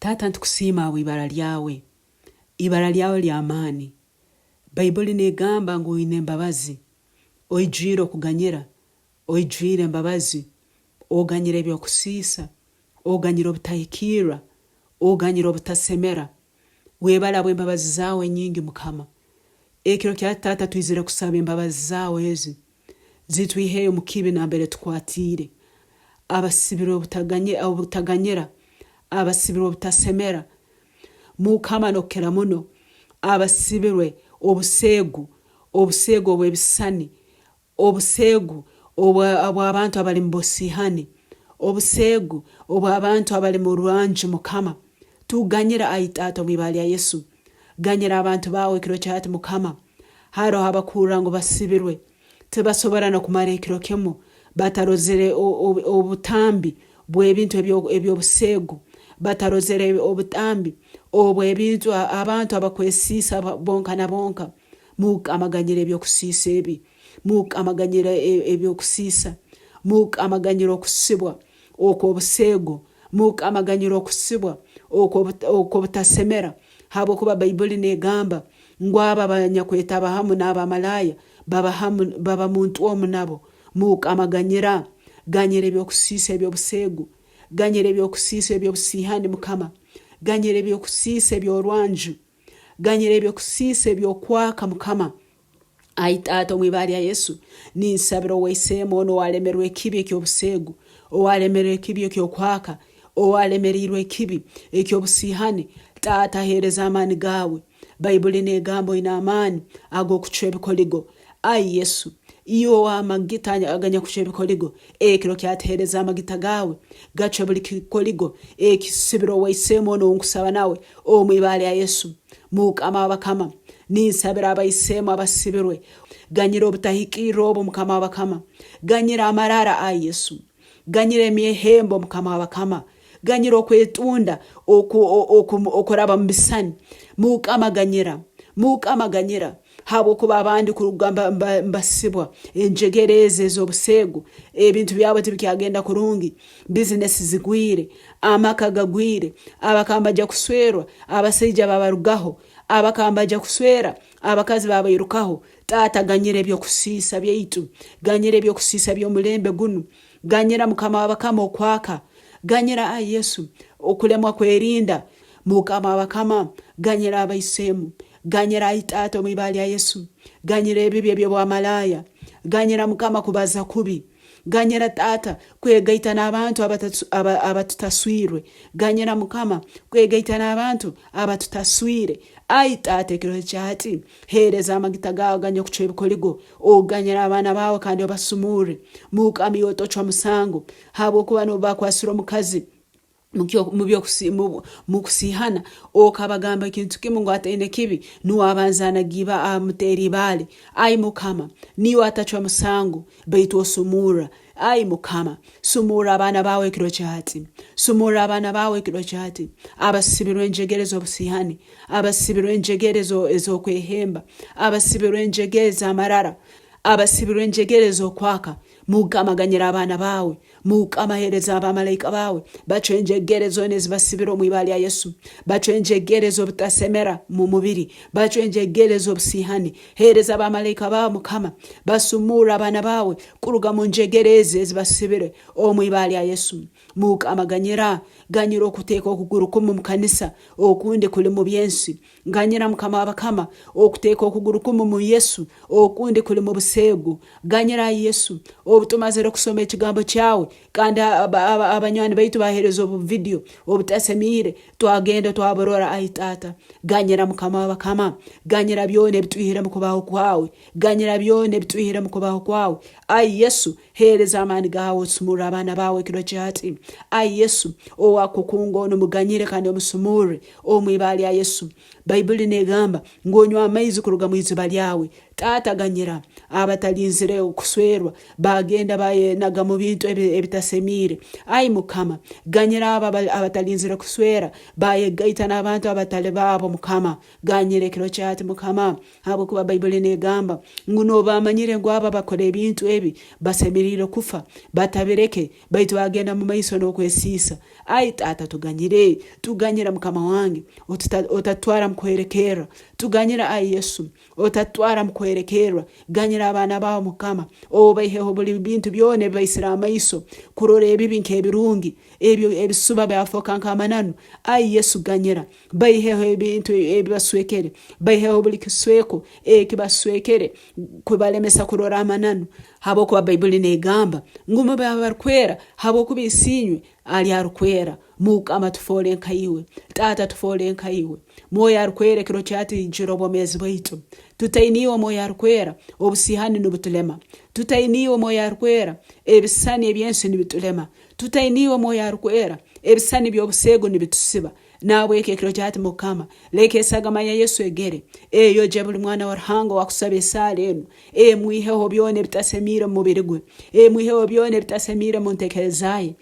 Tata ntukusiima ibara lyawe. Ibara lyawe ly'amaani. Bayibuli negamba ngu oyine embabazi. Oijwire okuganyira. Oijwire embabazi. Oganyira ebyokusiisa. Oganyira obutahikiirwa. Oganyira obutasemera. Webala bw'embabazi zaawe nyingi Mukama. Ekiro kya Tata twizire kusaba embabazi zaawe ezi. Zitwiheyo mu kibi nambere tukwatiire. Abasibire obutaganyira. Abasibire obutasemera. Mukama nokera muno. Abasibirwe obuseegu obw'ebisani. Obuseegu obw'abantu abali mu bosihani. Obuseegu obw'abantu abali mu ruanji Mukama. Tuganyira Tata mu ibala lya Yesu. Ganyira abantu bawe ekiro kyati Mukama. Haro abakura ngo basibirwe. Tebasobora no kumara ekiro kemo. Batarozere obutambi bw'ebintu ebyobuseegu. Batarozere obutambi obw'ebintu abantu abakwesiisa bonka na bonka. Mukama ganyira ebyokusiisa ebi. Mukama ganyira ebyokusiisa. Mukama ganyira okusibwa okw'obuseegu. Mukama ganyira okusibwa okw'obutasemera. Habwokuba Bayibuli negamba ngu abo abanyakwetaba hamu n'abamalaya baba muntu omu nabo. Mukama ganyira ebyokusiisa ebyobuseegu. Ganyira ebyokusiisa ebyobusihani Mukama. Ganyira ebyokusiisa ebyorwanju. Ganyira ebyokusiisa ebyokwaka Mukama. Tata mu ibala lya Yesu ninsabira oweisemo ono walemerwa ekibi ekyobuseegu. Owalemerwa ekibi ekyokwaka. Owalemerirwa ekibi ekyobusihani. Tata hereza amaani gawe. Bayibuli negamba oyina amaani ag'okucwa ebikoligo. Yesu iyo amagita aganya kucwa ebikoligo. Ekiro kyatereza amagita gawe gacwa buli kikoligo. Ekisibiro waisemo ono nkusaba nawe mu ibala lya Yesu. Mukama wabakama ninsabira abaisemo abasibirwe. Ganyira obutahikiirwa obwo Mukama wabakama. Ganyira amarara Yesu. Ganyira emyehembo Mukama wabakama. Ganyira okwetunda okuraba mu bisani. Mukama ganyira. Mukama ganyira. Habwokuba abandi ku rugamba mbasibwa enjegereze ez'obuseegu. Ebintu byabo tibikyagenda kurungi. Business zigwire. Amaka gagwire. Abakamba ajja kuswerwa. Abasajja babarugaho. Abakamba ajja kuswera. Abakazi babayirukaho. Tata ganyira ebyokusiisa byaitu. Ganyira ebyokusiisa by'omulembe guno. Ganyira Mukama wabakama okwaka. Ganyira Yesu okulemwa kwerinda. Mukama wabakama ganyira abaisemu. Ganyira Tata mu ibala lya Yesu. Ganyira ebibi eby'obwamalaya. Ganyira Mukama kubaza kubi. Ganyira Tata kwegaita n'abantu abatutaswirwe. Ganyira Mukama kwegaita n'abantu abatutaswire. Tata ekiro kyati hereza amagita gawe ganya kucwa ebikoligo. Oganyira abaana bawe kandi obasumure. Mukama yotochwa musango. Habwokuba nobakwasira omukazi mukusihana okabagamba ikintu kimu ngo ataine kibi nuwabanzana giba amuteri bale. Mukama niyo atachwa musango baitu osumura. Mukama sumura abana bawe ekiro kyati. Sumura abana bawe ekiro kyati. Abasibirwe enjegerezo obusihani. Abasibirwe enjegerezo ezokwehemba. Abasibirwe enjegerezo amarara. Abasibirwe enjegerezo okwaka. Mukama ganyira abana bawe. Mukama hereza abamalayika bawe. Bacho enjegerezo ezibasibira mu ibala lya Yesu. Bacho enjegerezo obutasemera mu mubiri. Bacho enjegerezo obusihani. Hereza abamalayika bawe Mukama. Basumura abana bawe kuruga mu njegereze ezibasibire mu ibala lya Yesu. Mukama ganyira okuteeka okuguru kumu mu kanisa okundi kuli mu byensi. Ganyira Mukama wabakama okuteeka okuguru kumu mu Yesu okundi kuli mu buseegu. Ganyira Yesu obutumazire kusoma ekigambo kyawe kandi abanywani baitu bahereza obu video obutasemire twagenda twaborora Tata. Ganyira Mukama wabakama. Ganyira byone bitwihira mu kubaho kwawe. Ganyira byone bitwihira mu kubaho kwawe. Yesu hereza amaani gawe osumura abana bawe ekiro kyati. Yesu owakukunga ono muganyire kandi omusumure mu ibala lya Yesu. Bayibuli negamba ngonywa amaizi kuruga mu iziba lyawe. Tata ganyira abatalinzire okuswerwa bagenda bayenaga mu bintu ebitasemire. Ai Mukama, ganyira abatalinzire kuswera bayegaita n'abantu abatale babo Mukama, ganyire kiro kyati Mukama, abo kuba Bible negamba nguno bamanyire ngo aba bakora ebintu ebi basemirire kufa batabireke baitu agenda mu maiso n'okwesiisa. Ai Tata, tuganyira Mukama wange, otatwara mukwerekera, tuganyira ai Yesu, otatwara mukwerekera, ganyira abana bawo Mukama, obaiheho buli bintu byone baisira amaiso kurora ebibi nk'ebirungi ebyo ebisuba byafoka nkamananu. Ai Yesu, ganyira baiheho ebintu ebibaswekere, baiheho buli kisweko kibaswekere kubalemesa kurora amananu. Habo kuba Bible negamba ngumo babarkwera habo kubisinywe ali arukwera. Mukama tufole nkaiwe, Tata tufole nkaiwe, moyo arukwera kiro kyati jirobomezi baitu. Tutainiwe moyo arukwera obusihani n'ubutulema, tutainiwe moyo arukwera ebisani ebyensi n'ibitulema, tutainiwe moyo arukwera ebisani by'obusego n'ibitusiba. Nawe kiro kyati Mukama leke sagama ya Yesu egere eyo jebuli mwana warhango wakusabe salenu mwiheho byone bitasemire mu mubiri gwe, mwiheho byone bitasemire mu ntekerezaye,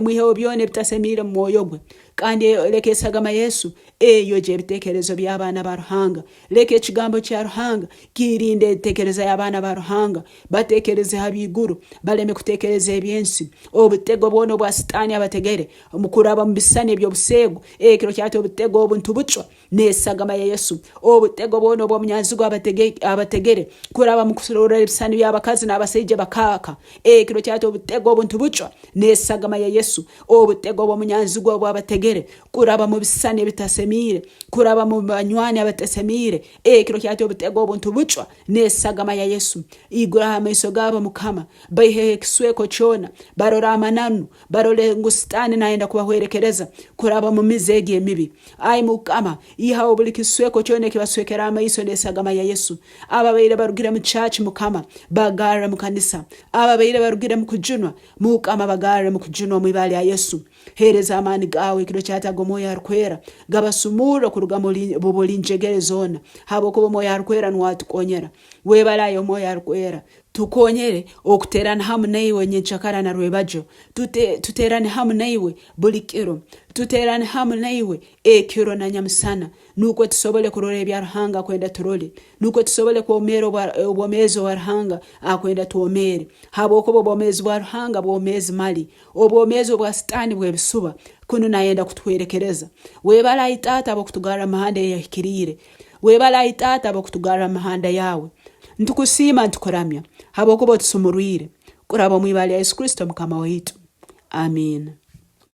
mwiheho byone bitasemire mu moyo gwe. Kandi leke sagama Yesu eyo je bitekerezo by'abana ba Ruhanga, leke kigambo kya Ruhanga kirinde tekereza y'abana ba Ruhanga, batekereze habiguru baleme kutekereza ebyensi. Obutego bono bwa Satani abategere mukuraba mu bisane ebyo busego kiro kyati obutego obuntu bucwa nesagama ya Yesu. Obutego bono bwo munyanzigo abategere kuraba mu kusorora ebisane by'abakazi n'abaseije bakaka kiro kyati obutego obuntu bucwa nesagama ya Yesu. Obutego bwo munyanzigo bwo abategere kuraba mu bisane bitasemire, kuraba mu banywani abatasemire kiro kyati obutego obuntu bucwa nesagama ya Yesu. Igura amaiso gabo Mukama baihe kisweko chona barora amananu, barole ngustani naenda kubahwerekereza kuraba mu mizegi emibi. Ai Mukama iha obuli kisweko chone kibaswekera amaiso nesagama ya Yesu. Ababaire barugira mu church Mukama bagara mu kanisa, ababaire barugira mu kujunwa Mukama bagara mu kujunwa mu ibali ya Yesu. Hereza amani gawe kiro cyatago moyo arukwera gabasumura kuruga boboli njegere zona habo kubo moyo arukwera nwatukonyera webalayo moyo arukwera tukonyere okuterana hamwe naiwe nyenchakara na rwebajo tuterane hamwe naiwe buli kiro, tuterane hamwe naiwe kiro na nyamusana nuko tusobole kurora ebya Ruhanga kwenda turole, nuko tusobole kuomera obwomezo wa Ruhanga akwenda tuomere. Habo kubo obwomezo wa Ruhanga bwomezi mali obwomezo bwa Satani bwebisuba kuno naenda kutwerekereza. Webala Tata abokutugara mahanda yahikirire, webala Tata abokutugara mahanda yawe. Ntukusima ntukuramya habo kubo tusumurwire kuraba mwibali ya Yesu Kristo Mukama waitu. Amen.